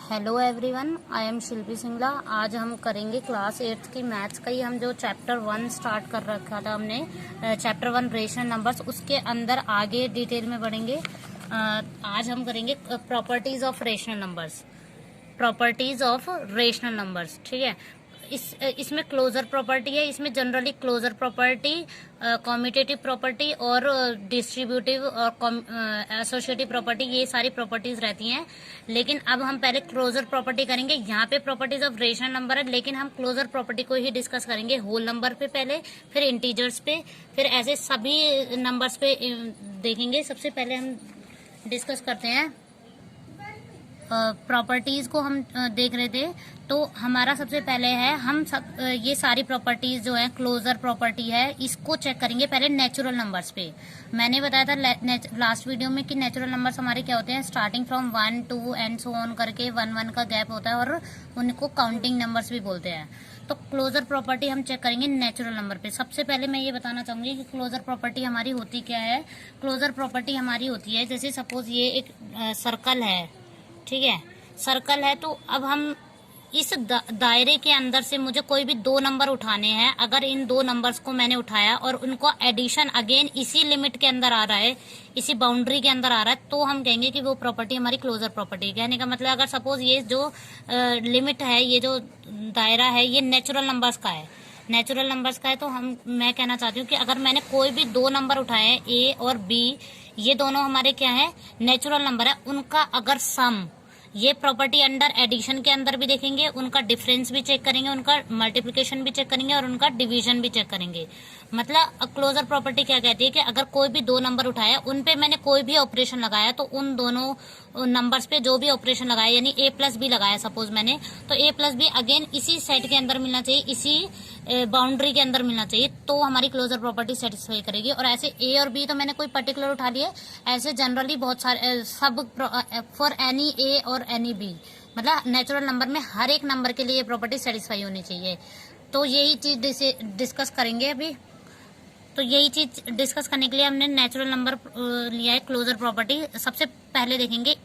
Hello everyone, I am शिल्पी सिंगला। आज हम करेंगे क्लास 8 की मैथ्स का ही हम जो चैप्टर 1 स्टार्ट कर रखा था हमने, चैप्टर 1 रेशनल नंबर्स, उसके अंदर आगे डिटेल में बढ़ेंगे। आज हम करेंगे properties of rational numbers, properties of rational numbers. ठीक है, इसमें क्लोजर प्रॉपर्टी है, इसमें generally closure property, commutative property और डिस्ट्रीब्यूटिव और एसोसिएटिव प्रॉपर्टी, ये सारी प्रॉपर्टीज रहती हैं। लेकिन अब हम पहले क्लोजर प्रॉपर्टी करेंगे। यहाँ पे प्रॉपर्टीज ऑफ रेशनल नंबर है, लेकिन हम क्लोजर प्रॉपर्टी को ही डिस्कस करेंगे। होल नंबर पे पहले, फिर इंटीजर्स पे, फिर ऐसे सभी नंबर्स पे देखेंगे। सबसे पहले हम डिस्कस करते हैं प्रॉपर्टीज को। हम देख रहे थे, तो हमारा सबसे पहले है, हम सब ये सारी प्रॉपर्टीज जो है क्लोजर प्रॉपर्टी है, इसको चेक करेंगे पहले नेचुरल नंबर्स पे। मैंने बताया था लास्ट वीडियो में कि नेचुरल नंबर्स हमारे क्या होते हैं, starting from 1 2 and so on करके 1 का गैप होता है, और उनको काउंटिंग नंबर्स भी बोलते हैं। तो क्लोजर प्रॉपर्टी हम चेक करेंगे नेचुरल नंबर पे। सबसे पहले मैं ये बताना चाहूंगी कि क्लोजर प्रॉपर्टी हमारी होती क्या है। क्लोजर प्रॉपर्टी हमारी होती है, जैसे सपोज ये एक सर्कल है, ठीक है, सर्कल है, तो अब हम इस दायरे के अंदर से मुझे कोई भी दो नंबर उठाने हैं। अगर इन दो नंबर्स को मैंने उठाया और उनको एडिशन अगेन इसी लिमिट के अंदर आ रहा है, इसी बाउंड्री के अंदर आ रहा है, तो हम कहेंगे कि वो प्रॉपर्टी हमारी क्लोजर प्रॉपर्टी। कहने का मतलब, अगर सपोज ये जो लिमिट है, ये जो दायरा है, ये नेचुरल नंबर्स का है, नेचुरल नंबर्स का है, तो मैं कहना चाहती हूँ कि अगर मैंने कोई भी दो नंबर उठाए हैं, ए और बी, ये दोनों हमारे क्या है, नेचुरल नंबर है, उनका अगर सम, ये प्रॉपर्टी अंडर एडिशन के अंदर भी देखेंगे, उनका डिफरेंस भी चेक करेंगे, उनका मल्टीप्लिकेशन भी चेक करेंगे और उनका डिवीजन भी चेक करेंगे। मतलब क्लोजर प्रॉपर्टी क्या कहती है कि अगर कोई भी दो नंबर उठाया, उन पे मैंने कोई भी ऑपरेशन लगाया, तो उन दोनों नंबर्स पे जो भी ऑपरेशन लगाया, यानी ए प्लस बी लगाया सपोज मैंने, तो ए प्लस बी अगेन इसी सेट के अंदर मिलना चाहिए, इसी बाउंड्री के अंदर मिलना चाहिए, तो हमारी क्लोजर प्रॉपर्टी सेटिस्फाई करेगी। और ऐसे ए और बी तो मैंने कोई पर्टिकुलर उठा लिए, ऐसे जनरली बहुत सारे सब फॉर एनी ए और एनी बी, मतलब नेचुरल नंबर में हर एक नंबर के लिए ये प्रॉपर्टी सेटिस्फाई होनी चाहिए। तो यही चीज डिस्कस करेंगे अभी। तो यही चीज डिस्कस करने के लिए हमने नेचुरल नंबर लिया है, क्लोजर प्रॉपर्टी। सबसे पहले देखेंगे,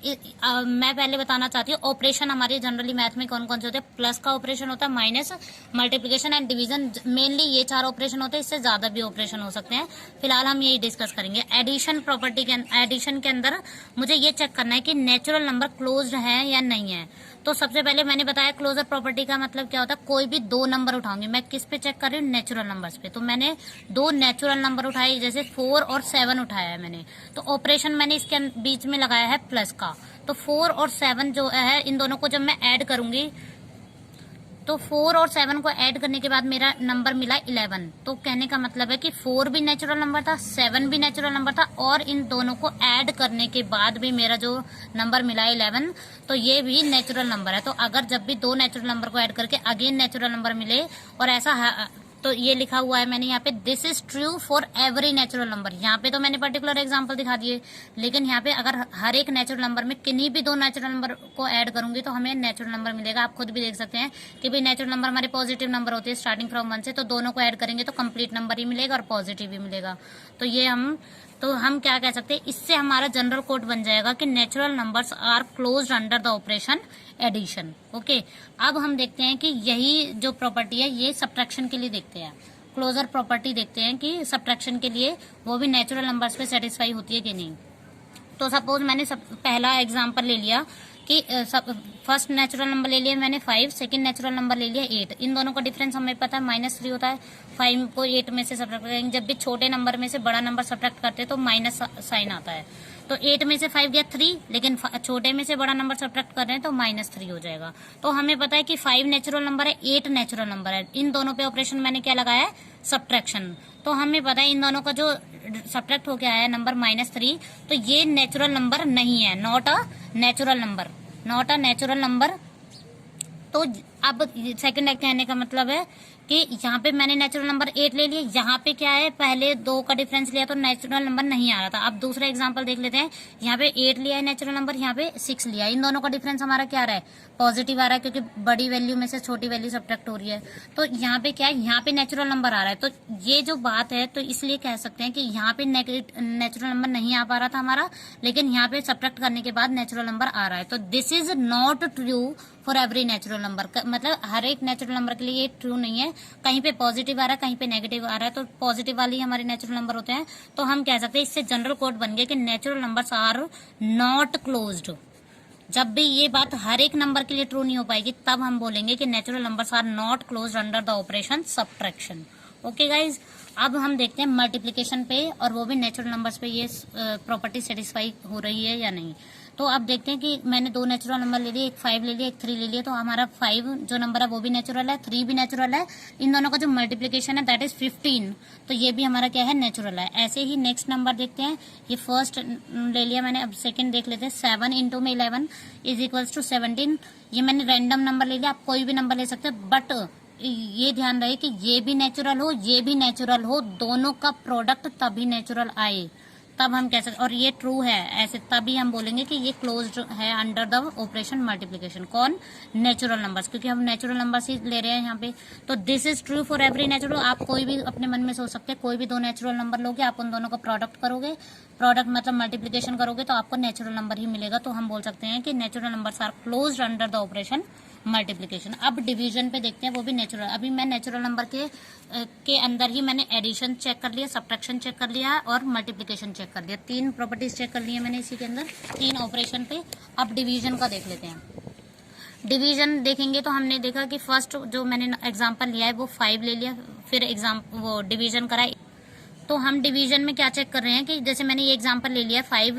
मैं पहले बताना चाहती हूँ ऑपरेशन हमारे जनरली मैथ में कौन कौन से होते हैं। प्लस का ऑपरेशन होता है, minus, multiplication and division, mainly ये चार ऑपरेशन होते हैं, इससे ज्यादा भी ऑपरेशन हो सकते हैं। फिलहाल हम यही डिस्कस करेंगे। एडिशन प्रॉपर्टी के एडिशन के अंदर मुझे ये चेक करना है कि नेचुरल नंबर क्लोज्ड है या नहीं है। तो सबसे पहले मैंने बताया क्लोजर प्रॉपर्टी का मतलब क्या होता है, कोई भी दो नंबर उठाऊंगी। मैं किस पे चेक कर रही हूँ, नेचुरल नंबर्स पे। तो मैंने दो नेचुरल नंबर उठाए, जैसे 4 और 7 उठाया है मैंने, तो ऑपरेशन मैंने इसके बीच में लगाया है प्लस का। तो 4 और 7 जो है, इन दोनों को जब मैं ऐड करूंगी, तो 4 और 7 को ऐड करने के बाद मेरा नंबर मिला 11। तो कहने का मतलब है कि 4 भी नेचुरल नंबर था, 7 भी नेचुरल नंबर था, और इन दोनों को ऐड करने के बाद भी मेरा जो नंबर मिला 11, तो ये भी नेचुरल नंबर है। तो अगर जब भी दो नेचुरल नंबर को ऐड करके अगेन नेचुरल नंबर मिले, और ऐसा, तो ये लिखा हुआ है मैंने यहाँ पे, this is true for every natural number. यहाँ पे तो मैंने पर्टिकुलर एग्जांपल दिखा दिए, लेकिन यहाँ पे अगर हर एक नेचुरल नंबर में किन्हीं भी दो नेचुरल नंबर को ऐड करूंगी तो हमें नेचुरल नंबर मिलेगा। आप खुद भी देख सकते हैं कि भाई नेचुरल नंबर हमारे पॉजिटिव नंबर होते हैं स्टार्टिंग फ्रॉम 1 से, तो दोनों को ऐड करेंगे तो कंप्लीट नंबर ही मिलेगा और पॉजिटिव भी मिलेगा। तो हम क्या कह सकते हैं, इससे हमारा जनरल कोड बन जाएगा कि natural numbers are closed under the operation addition. Okay, अब हम देखते हैं कि यही जो प्रॉपर्टी है, ये सब्ट्रैक्शन के लिए देखते हैं। क्लोजर प्रॉपर्टी देखते हैं कि सब्ट्रैक्शन के लिए वो भी नेचुरल नंबर्स पे सेटिस्फाई होती है कि नहीं। तो सपोज मैंने पहला एग्जांपल ले लिया कि फर्स्ट नेचुरल नंबर ले लिया मैंने 5, सेकंड नेचुरल नंबर ले लिया 8। इन दोनों का डिफरेंस हमें पता है -3 होता है। 5 को 8 में से सब्ट्रैक्ट करेंगे, जब भी छोटे नंबर में से बड़ा नंबर सब्ट्रैक्ट करते हैं तो माइनस साइन आता है। तो 8 में से 5 गया 3, लेकिन छोटे में से बड़ा नंबर सब्ट्रैक्ट कर रहे हैं तो -3 हो जाएगा। तो हमें पता है कि 5 नेचुरल नंबर है, 8 नेचुरल नंबर है। इन दोनों पे ऑपरेशन मैंने क्या लगाया है, सब्ट्रैक्शन। तो हमें पता है इन दोनों का जो सब्ट्रैक्ट होके आया है नंबर -3, तो ये नेचुरल नंबर नहीं है, not a natural number, not a natural number. तो अब सेकंड कहने का मतलब है कि यहाँ पे मैंने नेचुरल नंबर 8 ले लिया, यहाँ पे क्या है पहले 2 का डिफरेंस लिया तो नेचुरल नंबर नहीं आ रहा था। अब दूसरा एग्जांपल देख लेते हैं, यहाँ पे 8 लिया है नेचुरल नंबर, यहाँ पे 6 लिया है, इन दोनों का डिफरेंस हमारा क्या आ रहा है, पॉजिटिव आ रहा है, क्योंकि बड़ी वैल्यू में से छोटी वैल्यू सब्ट्रैक्ट हो रही है। तो यहाँ पे क्या है, यहाँ पे नेचुरल नंबर आ रहा है। तो ये जो बात है, तो इसलिए कह सकते हैं कि यहाँ पे नेचुरल नंबर नहीं आ पा रहा था हमारा, लेकिन यहाँ पे सब्ट्रैक्ट करने के बाद नेचुरल नंबर आ रहा है। तो this is not true for every natural number, मतलब हर एक नेचुरल नंबर के लिए ये ट्रू नहीं है। कहीं पे पॉजिटिव आ रहा है, कहीं पे नेगेटिव आ रहा है, तो पॉजिटिव वाली हमारे नेचुरल नंबर होते हैं। तो हम कह सकते हैं, इससे जनरल कोड बन गया कि natural numbers are not closed. जब भी ये बात हर एक नंबर के लिए ट्रू नहीं हो पाएगी, तब हम बोलेंगे कि natural numbers are not closed under the operation subtraction. Okay guys, अब हम देखते हैं मल्टीप्लिकेशन पे, और वो भी नेचुरल नंबर्स पे ये प्रॉपर्टी सेटिस्फाई हो रही है या नहीं। तो अब देखते हैं कि मैंने 2 नेचुरल नंबर ले लिए, एक 5 ले लिया, एक 3 ले लिया। तो हमारा 5 जो नंबर है वो भी नेचुरल है, 3 भी नेचुरल है। इन दोनों का जो मल्टीप्लिकेशन है दैट इज 15, तो ये भी हमारा क्या है, नेचुरल है। ऐसे ही नेक्स्ट नंबर देखते हैं, ये फर्स्ट ले लिया मैंने, अब सेकंड देख लेते हैं। 7 इंटू में 11 इज इक्वल्स टू 17। ये मैंने रैंडम नंबर ले लिया, आप कोई भी नंबर ले सकते हैं, बट ये ध्यान रहे कि ये भी नेचुरल हो, ये भी नेचुरल हो, दोनों का प्रोडक्ट तभी नेचुरल आए, तब हम कह सकते। और ये ट्रू है ऐसे, तभी हम बोलेंगे कि ये क्लोज्ड है अंडर द ऑपरेशन मल्टीप्लिकेशन। कौन, नेचुरल नंबर्स, क्योंकि हम नेचुरल नंबर्स ही ले रहे हैं यहाँ पे। तो this is true for every natural. आप कोई भी अपने मन में सोच सकते हैं, कोई भी 2 नेचुरल नंबर लोगे, आप उन दोनों का प्रोडक्ट करोगे, प्रोडक्ट मतलब मल्टीप्लिकेशन करोगे, तो आपको नेचुरल नंबर ही मिलेगा। तो हम बोल सकते हैं कि natural numbers are closed under the operation multiplication. अब डिवीजन पे देखते हैं, वो भी नेचुरल। अभी मैं नेचुरल नंबर के अंदर ही मैंने एडिशन चेक कर लिया, सब्ट्रैक्शन चेक कर लिया और मल्टीप्लिकेशन चेक कर लिया। 3 प्रॉपर्टीज चेक कर ली है मैंने इसी के अंदर, 3 ऑपरेशन पे। अब डिवीजन का देख लेते हैं। डिवीजन देखेंगे तो हमने देखा कि फर्स्ट जो मैंने एग्जांपल लिया है वो 5 ले लिया, फिर वो डिवीजन करा। तो हम डिवीजन में क्या चेक कर रहे हैं कि जैसे मैंने ये एग्जांपल ले लिया 5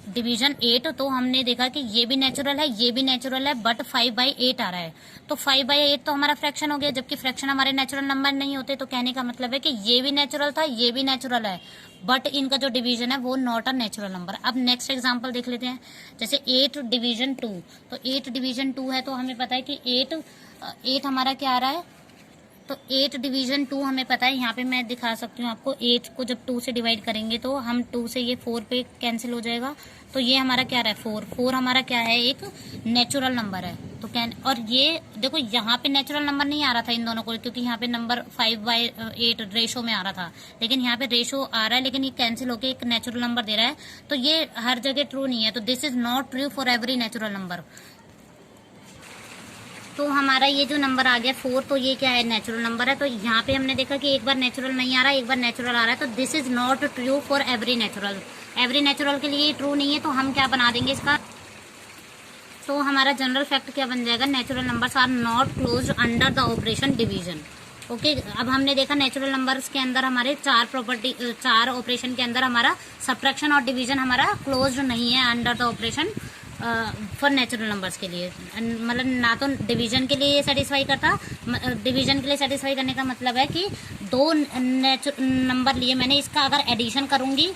डिवीजन 8, तो हमने देखा कि ये भी नेचुरल है, ये भी नेचुरल है, बट 5/8 आ रहा है। तो 5/8 तो हमारा फ्रैक्शन हो गया, जबकि फ्रैक्शन हमारे नेचुरल नंबर नहीं होते। तो कहने का मतलब है कि ये भी नेचुरल था, ये भी नेचुरल है, बट इनका जो डिवीजन है वो नॉट अ नेचुरल नंबर। अब नेक्स्ट एग्जांपल देख लेते हैं, जैसे 8 डिवीजन 2। तो 8 डिवीजन 2 है, तो हमें पता है कि 8 हमारा क्या आ रहा है, तो 8 डिवीजन 2 हमें पता है। यहाँ पे मैं दिखा सकती हूँ आपको, 8 को जब 2 से डिवाइड करेंगे तो हम 2 से ये 4 पे कैंसिल हो जाएगा, तो ये हमारा क्या रहा है, 4 हमारा क्या है, एक नेचुरल नंबर है। तो और ये देखो यहाँ पे नेचुरल नंबर नहीं आ रहा था इन दोनों को, क्योंकि यहाँ पे नंबर 5/8 रेशो में आ रहा था, लेकिन यहाँ पे रेशो आ रहा है, लेकिन ये कैंसिल होके एक नेचुरल नंबर दे रहा है। तो ये हर जगह ट्रू नहीं है, तो this is not true for every natural number. तो हमारा ये जो नंबर आ गया 4, तो ये क्या है, नेचुरल नंबर है। तो यहाँ पे हमने देखा कि एक बार नेचुरल नहीं आ रहा, एक बार नेचुरल आ रहा है, तो this is not true for every natural. Every natural के लिए ये ट्रू नहीं है, तो हम क्या बना देंगे इसका, तो हमारा जनरल फैक्ट क्या बन जाएगा, natural numbers are not closed under the operation division. Okay, अब हमने देखा नेचुरल नंबर्स के अंदर हमारे 4 ऑपरेशन के अंदर हमारा सब्ट्रैक्शन और डिवीजन हमारा क्लोज्ड नहीं है under the operation for natural numbers के लिए। मतलब ना तो डिवीजन के लिए ये सेटिस्फाई करता, डिवीजन के लिए सेटिस्फाई करने का मतलब है कि 2 नंबर लिए मैंने, इसका अगर एडिशन करूंगी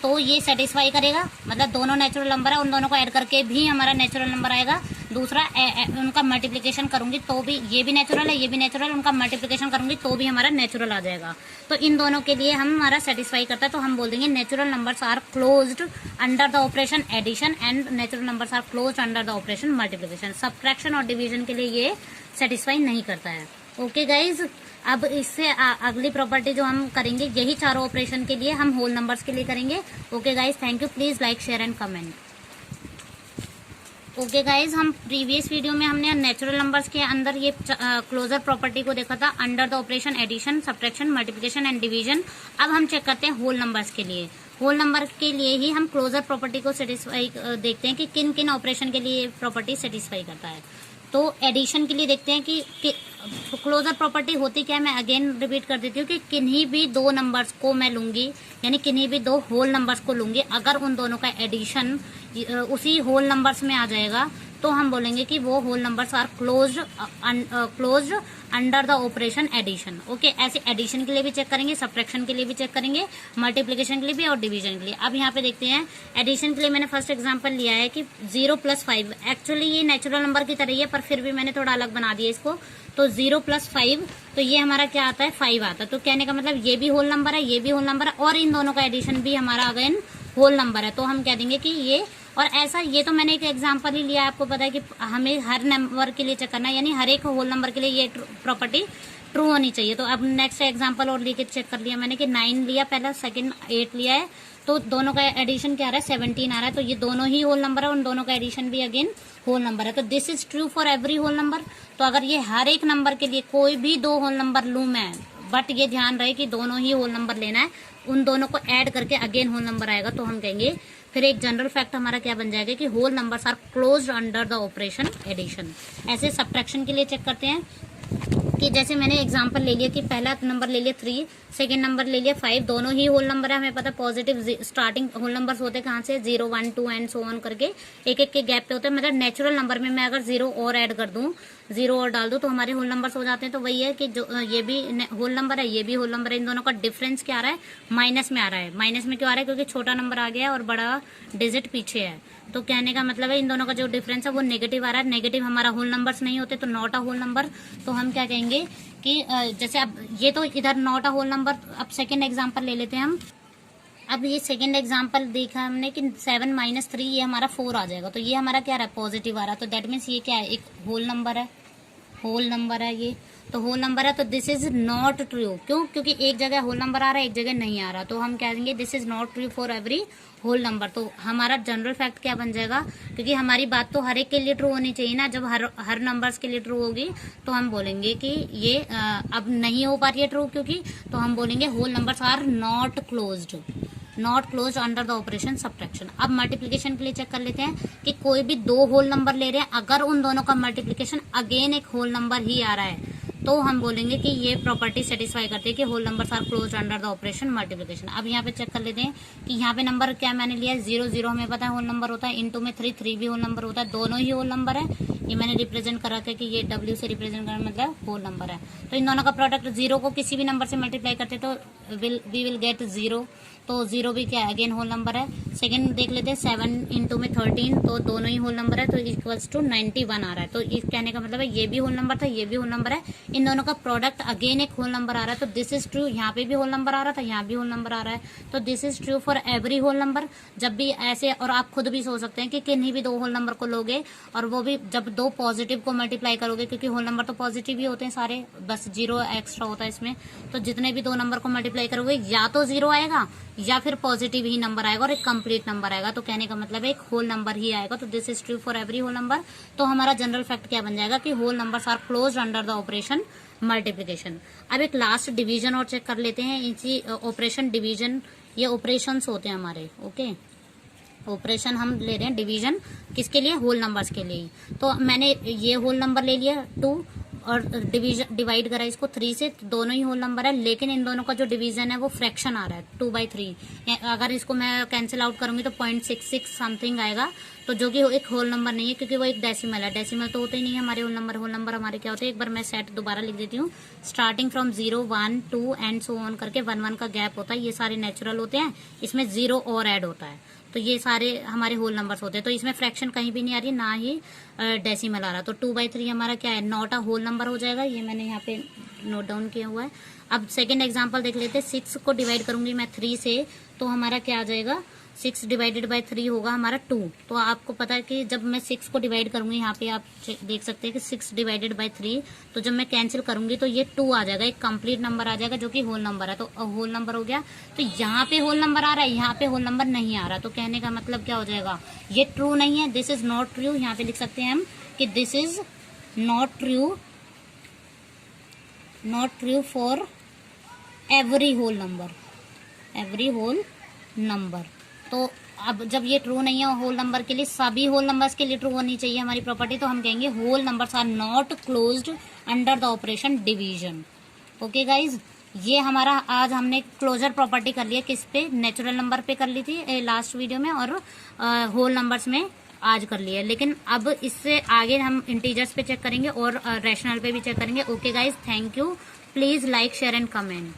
तो ये सेटिस्फाई करेगा, मतलब दोनों नेचुरल नंबर है, उन दोनों को ऐड करके भी हमारा नेचुरल नंबर आएगा। दूसरा उनका मल्टीप्लिकेशन करूंगी तो भी, ये भी नेचुरल है, ये भी नेचुरल, उनका मल्टीप्लिकेशन करूंगी तो भी हमारा नेचुरल आ जाएगा। तो इन दोनों के लिए हमारा सेटिस्फाई करता है, तो हम बोल देंगे natural numbers are closed under the operation addition and natural numbers are closed under the operation multiplication. Subtraction और डिवीजन के लिए ये सेटिस्फाई नहीं करता है। ओके गाइज, अब इससे अगली प्रॉपर्टी जो हम करेंगे, यही 4 ऑपरेशन के लिए हम होल नंबर्स के लिए करेंगे। Okay guys, thank you, please like share and comment. Okay guys, हम प्रीवियस वीडियो में हमने नेचुरल नंबर्स के अंदर ये क्लोजर प्रॉपर्टी को देखा था under the operation addition, subtraction, multiplication and division. अब हम चेक करते हैं होल नंबर्स के लिए। होल नंबर के लिए ही हम क्लोजर प्रॉपर्टी को सेटिस्फाई देखते हैं कि किन किन ऑपरेशन के लिए प्रॉपर्टी सेटिस्फाई करता है। तो एडिशन के लिए देखते हैं कि क्लोजर प्रॉपर्टी होती क्या है, मैं अगेन रिपीट कर देती हूँ कि किन्हीं भी 2 नंबर्स को मैं लूंगी, यानी किन्हीं भी 2 होल नंबर्स को लूंगी, अगर उन दोनों का एडिशन उसी होल नंबर्स में आ जाएगा तो हम बोलेंगे कि वो whole numbers are closed under the operation addition. Okay, ऐसे एडिशन के लिए भी चेक करेंगे, सब्ट्रैक्शन के लिए भी चेक करेंगे, मल्टीप्लिकेशन के लिए भी और डिवीजन के लिए। अब यहाँ पे देखते हैं एडिशन के लिए मैंने फर्स्ट एग्जांपल लिया है कि 0 + 5। एक्चुअली ये नेचुरल नंबर की तरह ही है, पर फिर भी मैंने थोड़ा अलग बना दिया इसको। तो 0 + 5, तो ये हमारा क्या आता है, 5 आता है। तो कहने का मतलब ये भी होल नंबर है, ये भी होल नंबर है, और इन दोनों का एडिशन भी हमारा अगेन होल नंबर है। तो हम कह देंगे कि ये, और ऐसा, ये तो मैंने एक एग्जांपल ही लिया है, आपको पता है कि हमें हर नंबर के लिए चेक करना है, यानी हर एक होल नंबर के लिए ये प्रॉपर्टी ट्रू होनी चाहिए। तो अब नेक्स्ट एग्जांपल और लेके चेक कर लिया मैंने कि 9 लिया पहला, सेकंड 8 लिया है, तो दोनों का एडिशन क्या आ रहा है, 17 आ रहा है। तो ये दोनों ही होल नंबर है, उन दोनों का एडिशन भी अगेन होल नंबर है। तो this is true for every whole number. तो अगर ये हर एक नंबर के लिए कोई भी 2 होल नंबर लूं मैं, बट ये ध्यान रहे कि दोनों ही होल नंबर लेना है, उन दोनों को ऐड करके अगेन होल नंबर आएगा, तो हम कहेंगे फिर एक जनरल फैक्ट हमारा क्या बन जाएगा कि whole numbers are closed under the operation addition. ऐसे सब्ट्रैक्शन के लिए चेक करते हैं कि जैसे मैंने एग्जांपल ले लिया कि पहला नंबर ले लिया 3, सेकंड नंबर ले लिया 5, दोनों ही होल नंबर है। हमें पता पॉजिटिव स्टार्टिंग होल नंबर्स होते हैं कहाँ से, 0 1 2 एंड सो ऑन करके एक एक के गैप पे होते हैं। मतलब नेचुरल नंबर में मैं अगर 0 और ऐड कर दूं, 0 और डाल दूं, तो हमारे होल नंबर्स हो जाते हैं। तो वही है कि जो ये भी होल नंबर है, ये भी होल नंबर है, इन दोनों का डिफरेंस क्या आ रहा है, माइनस में आ रहा है। माइनस में क्यों आ रहा है, क्योंकि छोटा नंबर आ गया है और बड़ा डिजिट पीछे है। तो कहने का मतलब है इन दोनों का जो डिफरेंस है वो नेगेटिव आ रहा है। नेगेटिव हमारा होल नंबर्स नहीं होते, तो नॉट अ होल नंबर। तो हम क्या कहेंगे कि जैसे अब ये तो इधर नॉट अ होल नंबर। अब सेकंड एग्जांपल ले लेते हैं हम। अब ये सेकंड एग्जांपल देखा हमने कि 7 - 3 ये हमारा 4 आ जाएगा। तो ये हमारा क्या रहा है, पॉजिटिव आ रहा है। तो दैट मीन्स ये क्या है, एक होल नंबर है, होल नंबर है ये, तो होल नंबर है। तो दिस इज नॉट ट्रू। क्यों, क्योंकि एक जगह होल नंबर आ रहा है, एक जगह नहीं आ रहा। तो हम क्या देंगे, this is not true for every whole number. तो हमारा जनरल फैक्ट क्या बन जाएगा, क्योंकि हमारी बात तो हर एक के लिए ट्रू होनी चाहिए ना। जब हर नंबर्स के लिए ट्रू होगी तो हम बोलेंगे कि ये अब नहीं हो पा रही है ट्रू, क्योंकि तो हम बोलेंगे whole numbers are not closed under the operation subtraction. अब मल्टीप्लिकेशन के लिए चेक कर लेते हैं कि कोई भी 2 होल नंबर ले रहे हैं, अगर उन दोनों का मल्टीप्लिकेशन अगेन एक होल नंबर ही आ रहा है, तो हम बोलेंगे कि ये प्रॉपर्टी सेटिस्फाई करती है कि whole numbers are closed under the operation multiplication. अब यहाँ पे चेक कर लेते हैं कि यहाँ पे नंबर क्या मैंने लिया है, 0 0 हमें पता है होल नंबर होता है, इनटू में 3 3 भी होल नंबर होता है, दोनों ही होल नंबर है। ये मैंने रिप्रेजेंट कर रखा है कि ये W से रिप्रेजेंट करना मतलब होल नंबर है। तो इन दोनों का प्रोडक्ट 0 को किसी भी नंबर से मल्टीप्लाई करते तो वी विल गेट 0। तो 0 भी क्या है, अगेन होल नंबर है। सेकंड देख लेते हैं, 7 इंटू में 13, तो दोनों ही होल नंबर है, तो इक्वल्स टू 91 आ रहा है। तो इस कहने का मतलब है ये भी होल नंबर था, ये भी होल नंबर है, इन दोनों का प्रोडक्ट अगेन एक होल नंबर आ रहा है। तो दिस इज ट्रू। यहाँ पे भी होल नंबर आ रहा था, यहाँ भी होल नंबर आ रहा है। तो this is true for every whole number. जब भी ऐसे, और आप खुद भी सोच सकते हैं कि किन्हीं भी 2 होल नंबर को लोगे, और वो भी जब 2 पॉजिटिव को मल्टीप्लाई करोगे, क्योंकि होल नंबर तो पॉजिटिव ही होते हैं सारे, बस 0 एक्स्ट्रा होता है इसमें। तो जितने भी 2 नंबर को मल्टीप्लाई करोगे, या तो 0 आएगा या फिर पॉजिटिव ही नंबर आएगा और एक कंप्लीट नंबर आएगा। तो कहने का मतलब है एक होल नंबर ही आएगा। तो this is true for every whole number. तो हमारा जनरल फैक्ट क्या बन जाएगा कि whole numbers are closed under the operation multiplication. अब एक लास्ट डिवीजन और चेक कर लेते हैं। इसी ऑपरेशन डिवीजन, ये ऑपरेशंस होते हैं हमारे। ओके, ऑपरेशन हम ले रहे हैं डिवीजन किसके लिए, होल नंबर्स के लिए। तो मैंने ये होल नंबर ले लिया 2 और डिवीजन डिवाइड करा इसको 3 से, तो दोनों ही होल नंबर है, लेकिन इन दोनों का जो डिवीजन है वो फ्रैक्शन आ रहा है 2/3। अगर इसको मैं कैंसिल आउट करूंगी तो 0.66 समथिंग आएगा, तो जो कि एक होल नंबर नहीं है, क्योंकि वो एक डेसिमल है। डेसिमल तो होते ही नहीं है हमारे होल नंबर। होल नंबर हमारे क्या होते हैं, एक बार मैं सेट दोबारा लिख देती हूँ। Starting from 0 1 2 and so on करके 1 1 का गैप होता है। ये सारे नेचुरल होते हैं, इसमें 0 और ऐड होता है, तो ये सारे हमारे होल नंबर्स होते हैं। तो इसमें फ्रैक्शन कहीं भी नहीं आ रही, ना ही डेसिमल आ रहा। तो 2/3 हमारा क्या है, नॉट अ होल नंबर हो जाएगा। ये मैंने यहाँ पे नोट डाउन किया हुआ है। अब सेकंड एग्जांपल देख लेते हैं। 6 को डिवाइड करूंगी मैं 3 से, तो हमारा क्या आ जाएगा, 6 डिवाइडेड बाय 3 होगा हमारा 2। तो आपको पता है कि जब मैं 6 को डिवाइड करूंगी, यहाँ पे आप देख सकते हैं कि 6 डिवाइडेड बाय 3, तो जब मैं कैंसिल करूंगी तो ये 2 आ जाएगा, एक कंप्लीट नंबर आ जाएगा जो कि होल नंबर है। तो होल नंबर हो गया। तो यहाँ पे होल नंबर आ रहा है, यहाँ पे होल नंबर नहीं आ रहा। तो कहने का मतलब क्या हो जाएगा, ये ट्रू नहीं है, दिस इज नॉट ट्रू। यहाँ पे लिख सकते हैं हम कि this is not true for every whole number. तो अब जब ये ट्रू नहीं है होल नंबर के लिए, सभी होल नंबर्स के लिए ट्रू होनी चाहिए हमारी प्रॉपर्टी। तो हम कहेंगे whole numbers are not closed under the operation division. Okay guys, ये हमारा आज हमने क्लोजर प्रॉपर्टी कर लिया किस पे, नेचुरल नंबर पे कर ली थी लास्ट वीडियो में, और होल नंबर्स में आज कर लिया, लेकिन अब इससे आगे हम इंटीजर्स पे चेक करेंगे और रैशनल पे भी चेक करेंगे। Okay guys, thank you. Please like, share and comment.